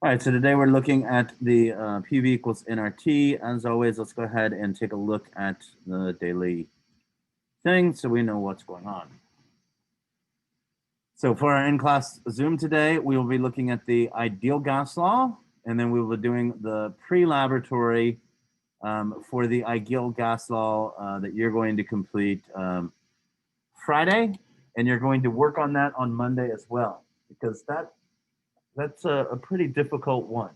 All right, so today we're looking at the PV equals nRT. As always, let's go ahead and take a look at the daily thing so we know what's going on. So for our in-class Zoom today, we will be looking at the ideal gas law, and then we will be doing the pre-laboratory for the ideal gas law that you're going to complete Friday, and you're going to work on that on Monday as well, because that's a pretty difficult one.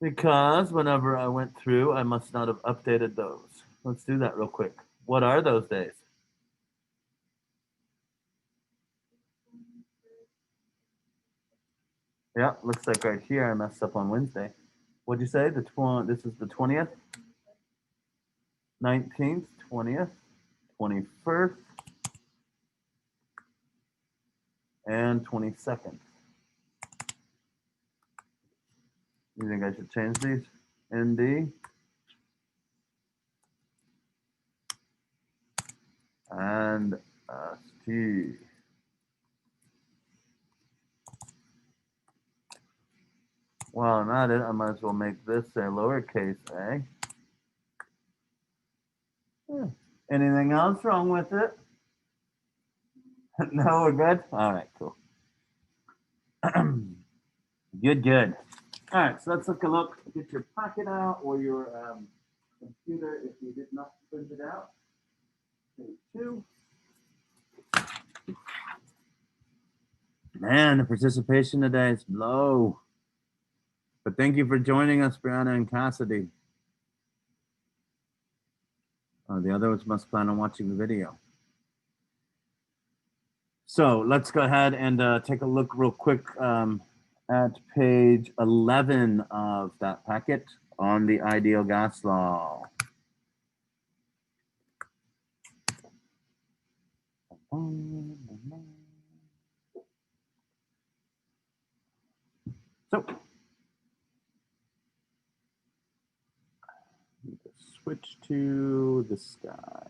Because whenever I went through, I must not have updated those. Let's do that real quick. What are those days? Yeah, looks like right here I messed up on Wednesday. What'd you say? This is the 20th, 19th, 20th, 21st, and 22nd. You think I should change these? ND and ST. While I'm at it, I might as well make this a lowercase a. Anything else wrong with it? No, we're good? All right, cool. Good. All right, so let's take a look. Get your packet out or your computer if you did not print it out. Page 2. Man, the participation today is low. But thank you for joining us, Brianna and Cassidy. The others must plan on watching the video. So let's go ahead and take a look real quick at page 11 of that packet on the ideal gas law. So switch to the sky.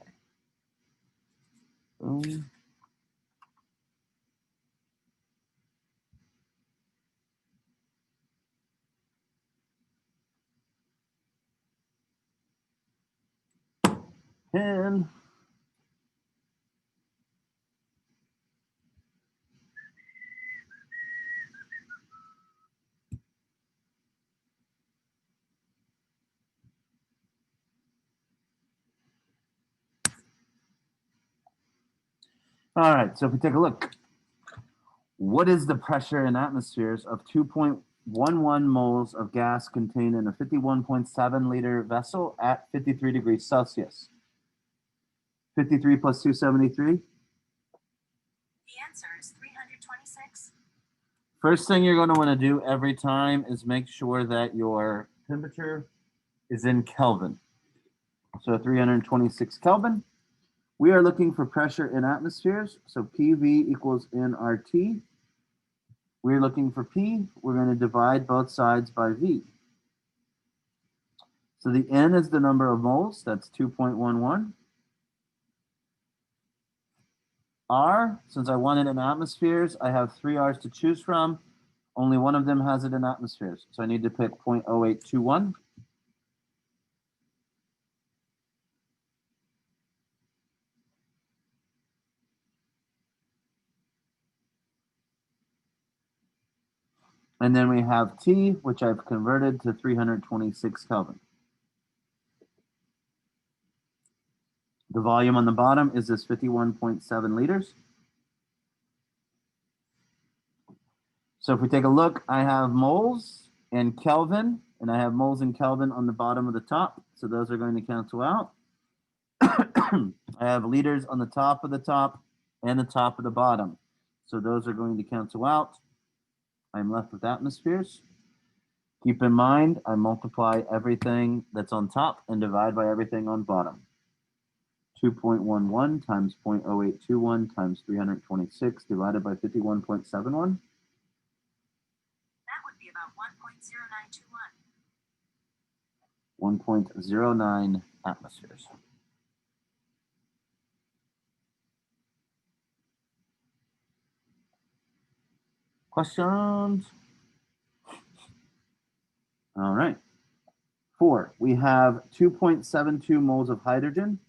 Boom. And all right, so if we take a look, what is the pressure in atmospheres of 2.11 moles of gas contained in a 51.7 liter vessel at 53 degrees Celsius? 53 plus 273? The answer is 326. First thing you're going to want to do every time is make sure that your temperature is in Kelvin. So 326 Kelvin. We are looking for pressure in atmospheres. So PV equals nRT. We're looking for P. We're going to divide both sides by V. So the N is the number of moles. That's 2.11. R, since I want it in atmospheres, I have 3 R's to choose from. Only one of them has it in atmospheres. So I need to pick 0.0821. And then we have T, which I've converted to 326 Kelvin. The volume on the bottom is this 51.7 liters. So if we take a look, I have moles and Kelvin, and I have moles and Kelvin on the bottom of the top. So those are going to cancel out. I have liters on the top of the top and the top of the bottom. So those are going to cancel out. I'm left with atmospheres. Keep in mind, I multiply everything that's on top and divide by everything on bottom. 2.11 times 0.0821 times 326 divided by 51.71. That would be about 1.0921. 1.09 atmospheres. Questions? All right. 4, we have 2.72 moles of hydrogen.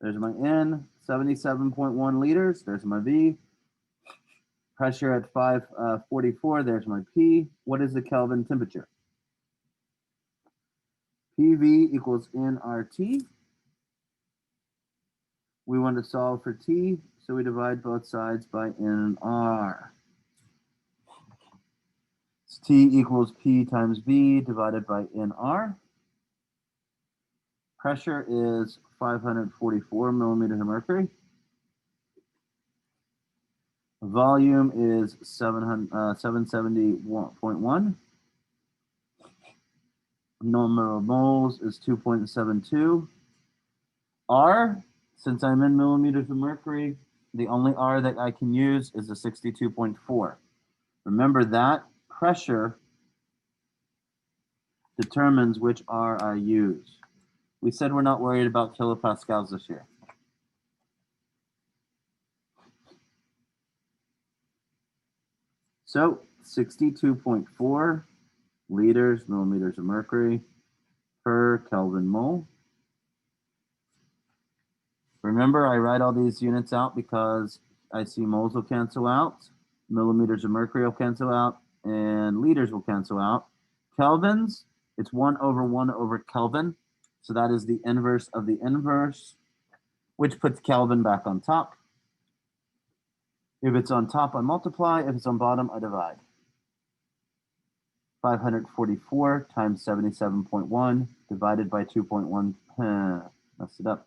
There's my N, 77.1 liters. There's my V. Pressure at 544. There's my P. What is the Kelvin temperature? PV equals nRT. We want to solve for T, so we divide both sides by nR. T equals P times V divided by nR. Pressure is 544 millimeters of mercury. Volume is 770.1. Number of moles is 2.72. R, since I'm in millimeters of mercury, the only R that I can use is a 62.4. Remember that pressure determines which R I use. We said we're not worried about kilopascals this year. So 62.4 liters, millimeters of mercury per Kelvin mole. Remember, I write all these units out because I see moles will cancel out, millimeters of mercury will cancel out, and liters will cancel out. Kelvins, it's 1 over Kelvin. So that is the inverse of the inverse, which puts Kelvin back on top. If it's on top, I multiply. If it's on bottom, I divide. 544 times 77.1 divided by 2.1. Messed it up.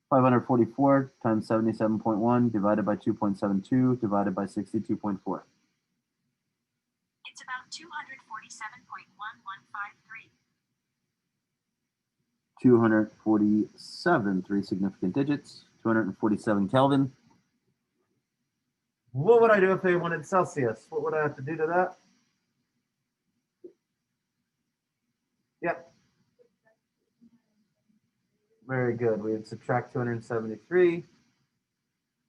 544 times 77.1 divided by 2.72 divided by 62.4. It's about 247.1153. 247, 3 significant digits, 247 Kelvin. What would I do if they wanted Celsius? What would I have to do to that? Yep. Very good. We would subtract 273.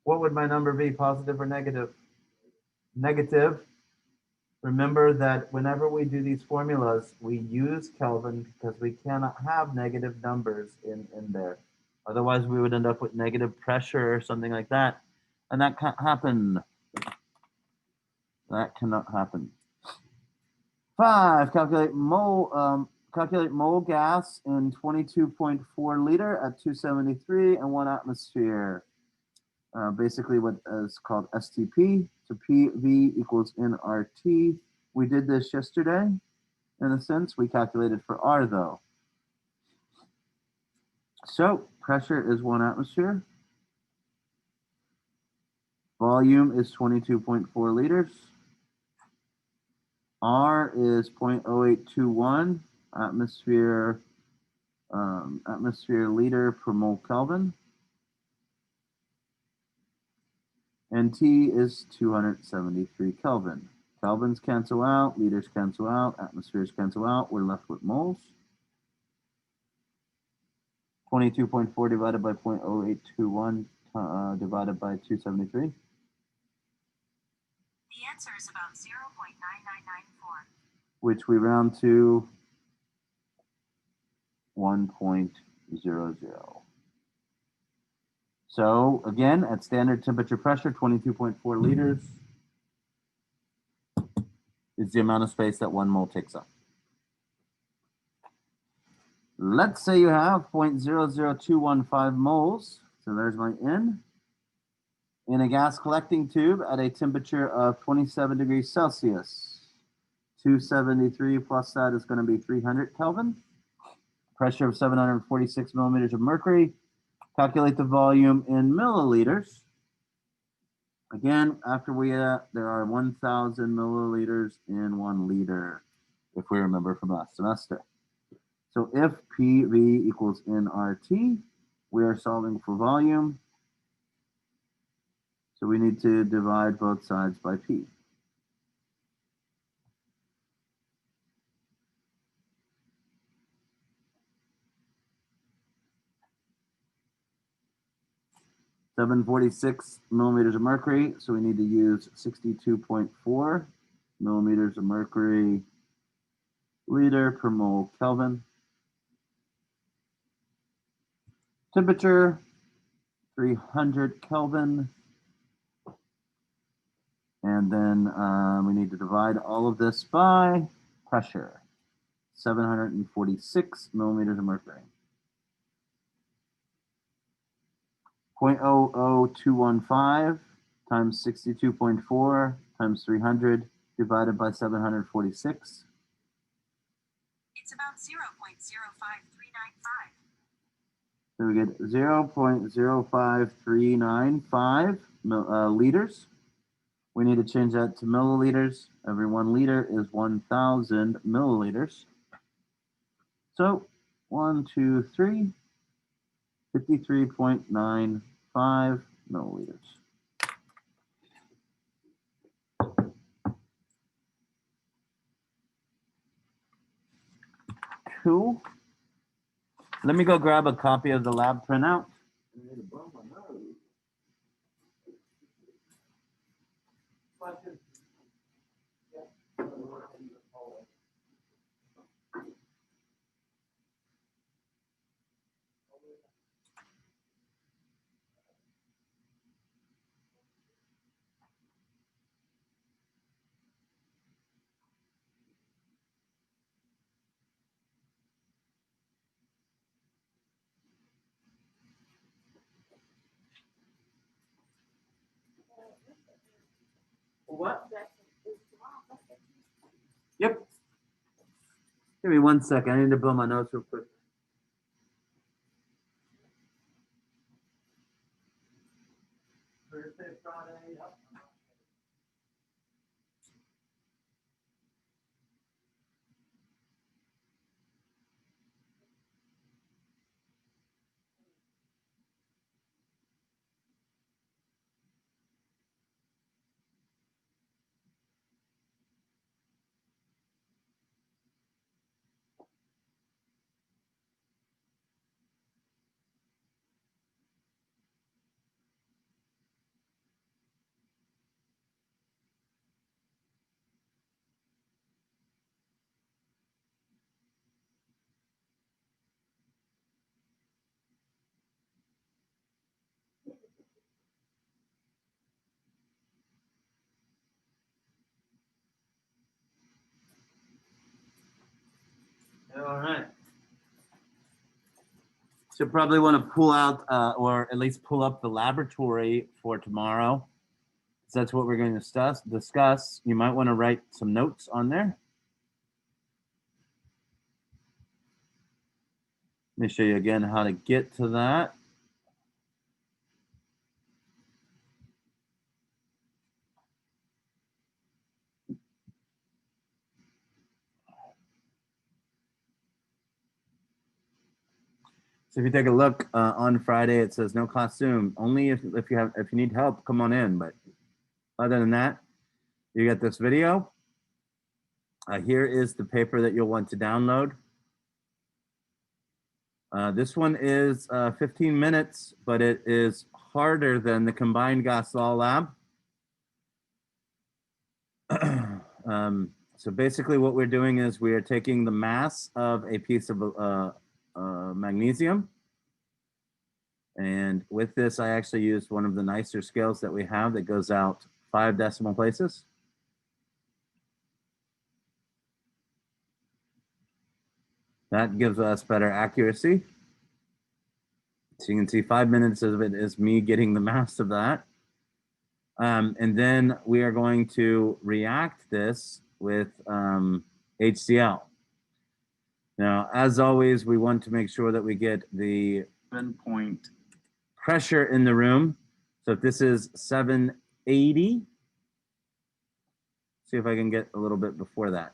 What would my number be, positive or negative? Negative. Remember that whenever we do these formulas, we use Kelvin because we cannot have negative numbers in there. Otherwise, we would end up with negative pressure or something like that. And that can't happen. That cannot happen. 5, calculate mole gas in 22.4 liter at 273 and 1 atmosphere. Basically what is called STP. So PV equals nRT. We did this yesterday, in a sense. We calculated for R, though. So pressure is 1 atmosphere. Volume is 22.4 liters. R is 0.0821 atmosphere liter per mole Kelvin. And T is 273 Kelvin. Kelvins cancel out, liters cancel out, atmospheres cancel out. We're left with moles. 22.4 divided by 0.0821 divided by 273. The answer is about 0.9994. Which we round to 1.00. So again, at standard temperature pressure, 22.4 liters is the amount of space that 1 mole takes up. Let's say you have 0.00215 moles. So there's my N. In a gas collecting tube at a temperature of 27 degrees Celsius. 273 plus that is going to be 300 Kelvin. Pressure of 746 millimeters of mercury. Calculate the volume in milliliters. Again, after there are 1,000 milliliters in 1 liter, if we remember from last semester. So if PV equals nRT, we are solving for volume. So we need to divide both sides by P. 746 millimeters of mercury, so we need to use 62.4 millimeters of mercury liter per mole Kelvin. Temperature 300 Kelvin. And then we need to divide all of this by pressure, 746 millimeters of mercury. 0.00215 times 62.4 times 300 divided by 746. It's about 0.05395. So we get 0.05395 liters. We need to change that to milliliters. Every 1 liter is 1,000 milliliters. So 1, 2, 3, 53.95 milliliters. Cool. Let me go grab a copy of the lab printout. What? Yep. Give me 1 second. I need to build my notes real quick. Thursday, Friday, yep. All right. So probably want to pull out or at least pull up the laboratory for tomorrow. So that's what we're going to discuss. You might want to write some notes on there. Let me show you again how to get to that. So if you take a look on Friday, it says no class Zoom. Only if you need help, come on in. But other than that, you get this video. Here is the paper that you'll want to download. This one is 15 minutes, but it is harder than the combined gas law lab. So basically what we're doing is we are taking the mass of a piece of magnesium. And with this, I actually used one of the nicer scales that we have that goes out 5 decimal places. That gives us better accuracy. So you can see 5 minutes of it is me getting the mass of that. And then we are going to react this with HCl. Now, as always, we want to make sure that we get the 7-point pressure in the room. So if this is 780, see if I can get a little bit before that.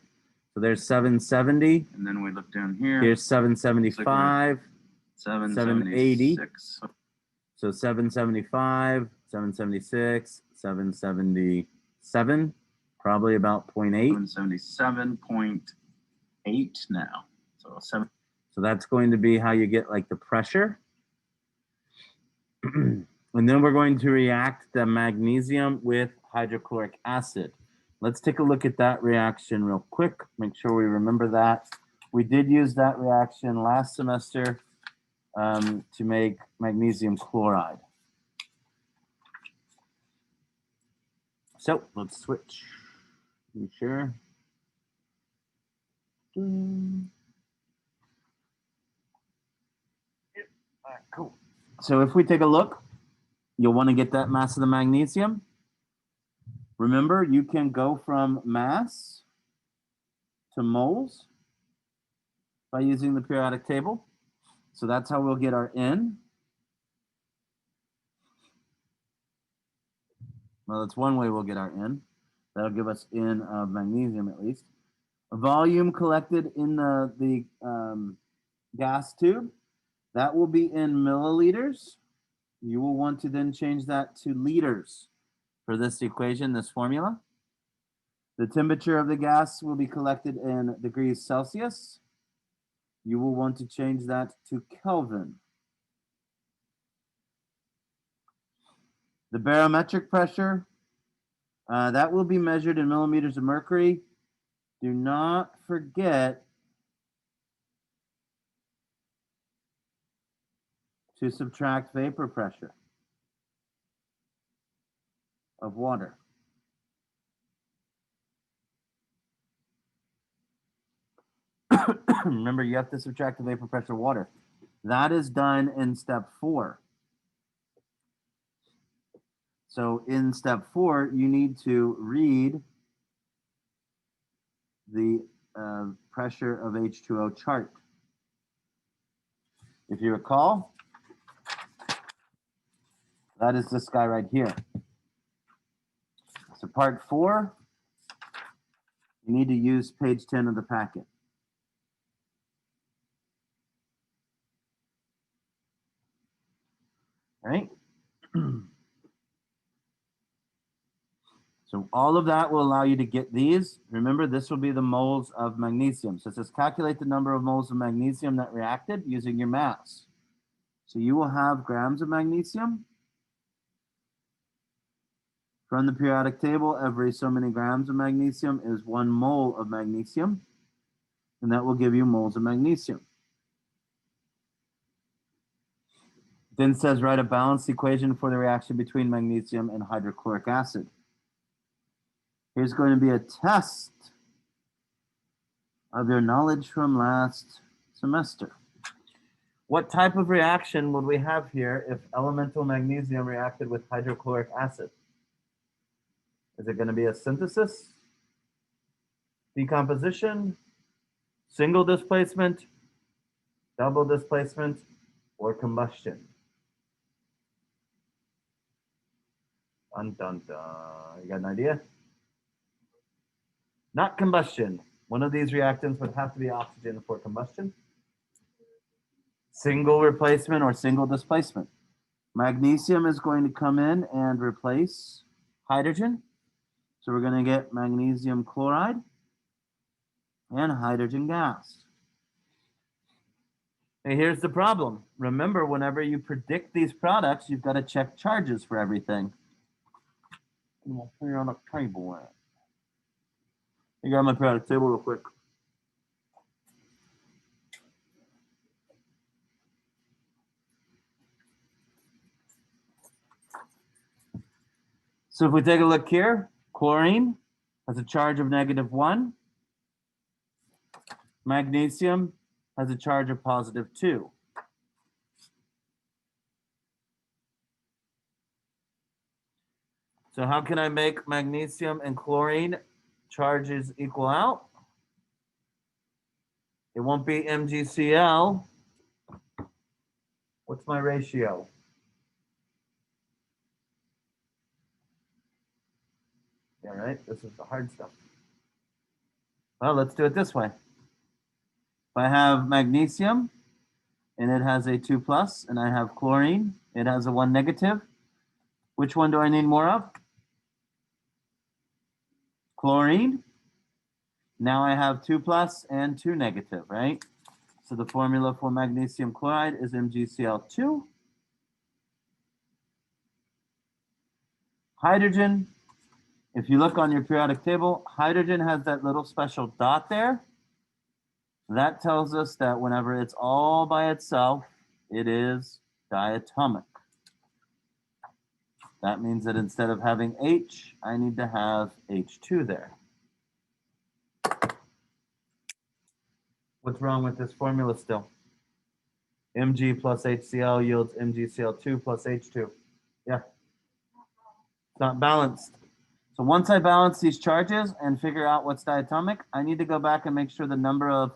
So there's 770. And then we look down here. Here's 775, 780. So 775, 776, 777, probably about 0.8. 777.8 now. So 7. So that's going to be how you get like the pressure. And then we're going to react the magnesium with hydrochloric acid. Let's take a look at that reaction real quick. Make sure we remember that. We did use that reaction last semester to make magnesium chloride. So let's switch. You sure? All right, cool. So if we take a look, you'll want to get that mass of the magnesium. Remember, you can go from mass to moles by using the periodic table. So that's how we'll get our N. Well, that's one way we'll get our N. That'll give us N of magnesium at least. A volume collected in the gas tube, that will be in milliliters. You will want to then change that to liters for this equation, this formula. The temperature of the gas will be collected in degrees Celsius. You will want to change that to Kelvin. The barometric pressure, that will be measured in millimeters of mercury. Do not forget to subtract vapor pressure of water. Remember, you have to subtract the vapor pressure of water. That is done in step 4. So in step 4, you need to read the pressure of H2O chart. If you recall, that is this guy right here. So part 4, you need to use page 10 of the packet. All right? So all of that will allow you to get these. Remember, this will be the moles of magnesium. So it says calculate the number of moles of magnesium that reacted using your mass. So you will have grams of magnesium. From the periodic table, every so many grams of magnesium is 1 mole of magnesium. And that will give you moles of magnesium. Then says write a balanced equation for the reaction between magnesium and hydrochloric acid. Here's going to be a test of your knowledge from last semester. What type of reaction would we have here if elemental magnesium reacted with hydrochloric acid? Is it going to be a synthesis, decomposition, single displacement, double displacement, or combustion? Dun, dun, dun. You got an idea? Not combustion. One of these reactants would have to be oxygen for combustion. Single replacement or single displacement. Magnesium is going to come in and replace hydrogen. So we're going to get magnesium chloride and hydrogen gas. Hey, here's the problem. Remember, whenever you predict these products, you've got to check charges for everything. And we'll put it on a table. I got my periodic table real quick. So if we take a look here, chlorine has a charge of -1. Magnesium has a charge of +2. So how can I make magnesium and chlorine charges equal out? It won't be MgCl. What's my ratio? Yeah, right? This is the hard stuff. Well, let's do it this way. If I have magnesium and it has a 2+, and I have chlorine, it has a 1 negative. Which one do I need more of? Chlorine. Now I have 2+ and 2 negative, right? So the formula for magnesium chloride is MgCl2. Hydrogen, if you look on your periodic table, hydrogen has that little special dot there. That tells us that whenever it's all by itself, it is diatomic. That means that instead of having H, I need to have H2 there. What's wrong with this formula still? Mg plus HCl yields MgCl2 plus H2. Yeah, it's not balanced. So once I balance these charges and figure out what's diatomic, I need to go back and make sure the number of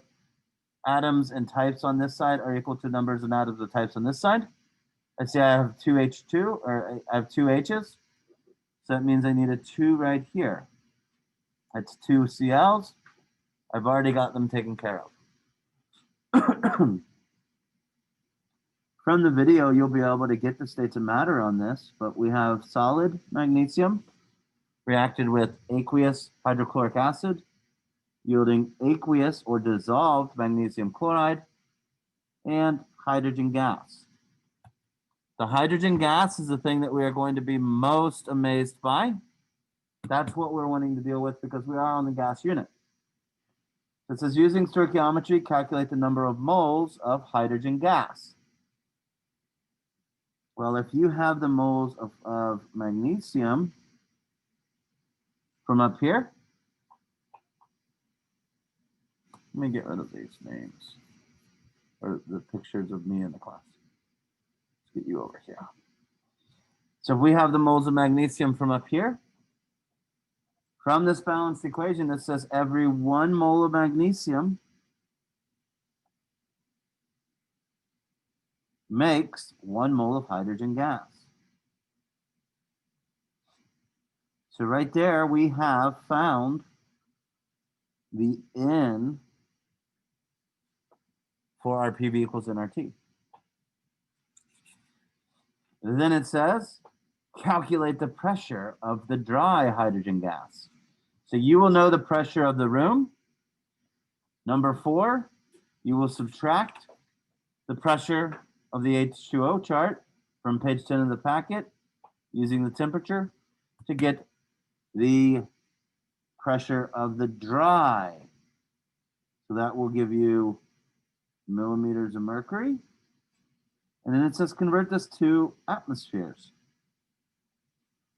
atoms and types on this side are equal to numbers and atoms and types on this side. I see I have 2 H2, or I have 2 H's. So that means I need a 2 right here. That's 2 Cl's. I've already got them taken care of. From the video, you'll be able to get the states of matter on this, but we have solid magnesium reacted with aqueous hydrochloric acid, yielding aqueous or dissolved magnesium chloride and hydrogen gas. The hydrogen gas is the thing that we are going to be most amazed by. That's what we're wanting to deal with because we are on the gas unit. It says using stoichiometry, calculate the number of moles of hydrogen gas. Well, if you have the moles of magnesium from up here, let me get rid of these names or the pictures of me in the class. Let's get you over here. So if we have the moles of magnesium from up here, from this balanced equation that says every 1 mole of magnesium makes 1 mole of hydrogen gas. So right there, we have found the N for our PV equals nRT. Then it says, calculate the pressure of the dry hydrogen gas. So you will know the pressure of the room. Number 4, you will subtract the pressure of the H2O chart from page 10 of the packet using the temperature to get the pressure of the dry. So that will give you millimeters of mercury. And then it says convert this to atmospheres.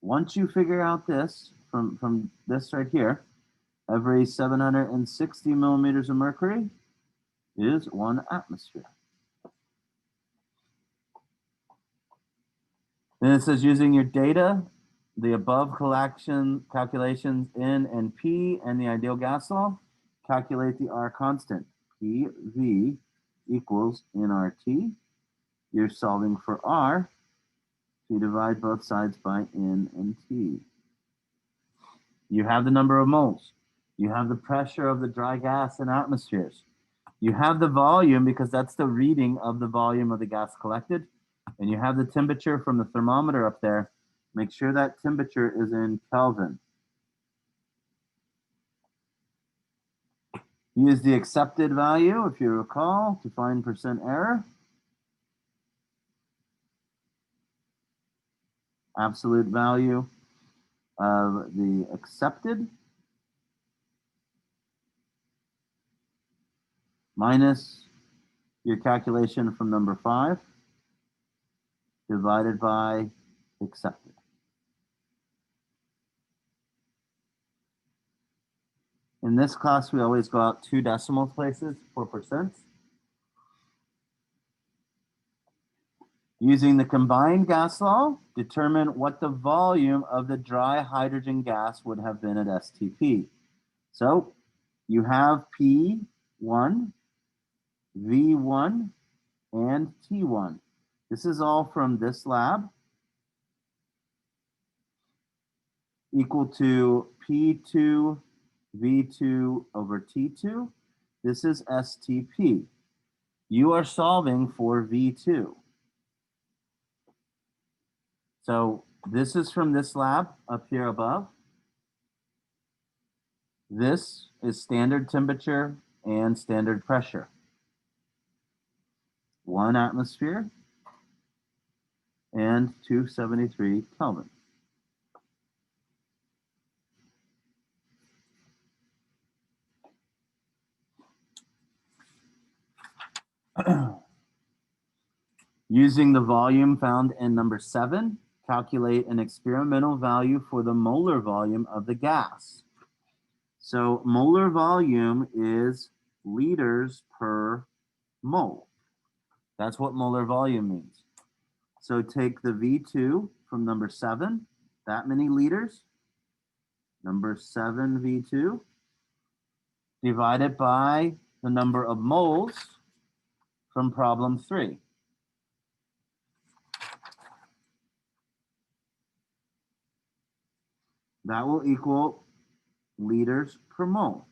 Once you figure out this from this right here, every 760 millimeters of mercury is 1 atmosphere. Then it says using your data, the above calculations N and P and the ideal gas law, calculate the R constant. PV equals nRT. You're solving for R, so you divide both sides by N and T. You have the number of moles. You have the pressure of the dry gas in atmospheres. You have the volume because that's the reading of the volume of the gas collected. And you have the temperature from the thermometer up there. Make sure that temperature is in Kelvin. Use the accepted value, if you recall, to find percent error. Absolute value of the accepted minus your calculation from number 5 divided by accepted. In this class, we always go out 2 decimal places for percent. Using the combined gas law, determine what the volume of the dry hydrogen gas would have been at STP. So you have P1, V1, and T1. This is all from this lab, equal to P2, V2 over T2. This is STP. You are solving for V2. So this is from this lab up here above. This is standard temperature and standard pressure. 1 atmosphere and 273 Kelvin. Using the volume found in number 7, calculate an experimental value for the molar volume of the gas. So molar volume is liters per mole. That's what molar volume means. So take the V2 from number 7, that many liters, number 7 V2, divide it by the number of moles from problem 3. That will equal liters per mole.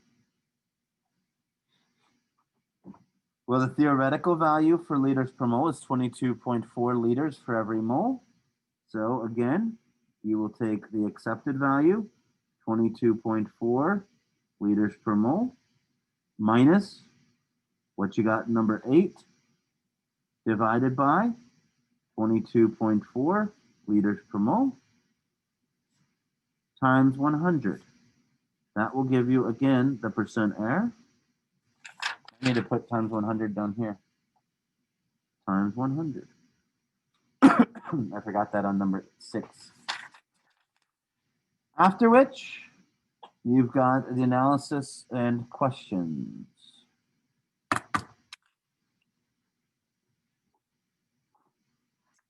Well, the theoretical value for liters per mole is 22.4 liters for every mole. So again, you will take the accepted value, 22.4 liters per mole, minus what you got in number 8, divided by 22.4 liters per mole, times 100. That will give you, again, the percent error. I need to put times 100 down here. Times 100. I forgot that on number 6. After which, you've got the analysis and questions.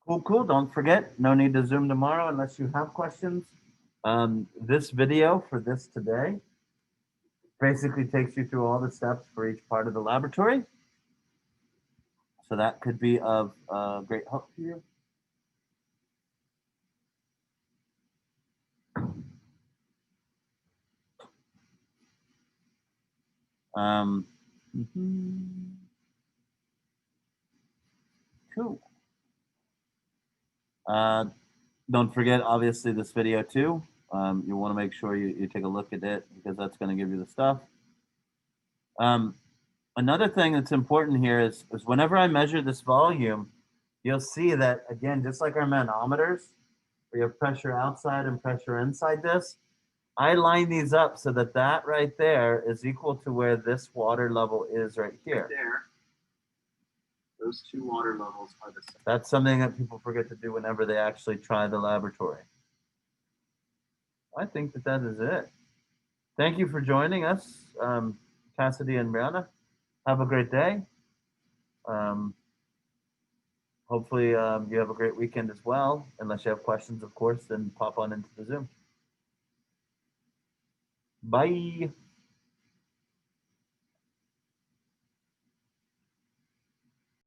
Cool. Don't forget, no need to Zoom tomorrow unless you have questions. This video for this today basically takes you through all the steps for each part of the laboratory. So that could be of great help to you. Cool. Don't forget, obviously, this video too. You want to make sure you take a look at it because that's going to give you the stuff. Another thing that's important here is whenever I measure this volume, you'll see that, again, just like our manometers, we have pressure outside and pressure inside this. I line these up so that that right there is equal to where this water level is right here. There. Those two water levels are the same. That's something that people forget to do whenever they actually try the laboratory. I think that is it. Thank you for joining us, Cassidy and Brianna. Have a great day. Hopefully you have a great weekend as well. Unless you have questions, of course, then pop on into the Zoom. Bye.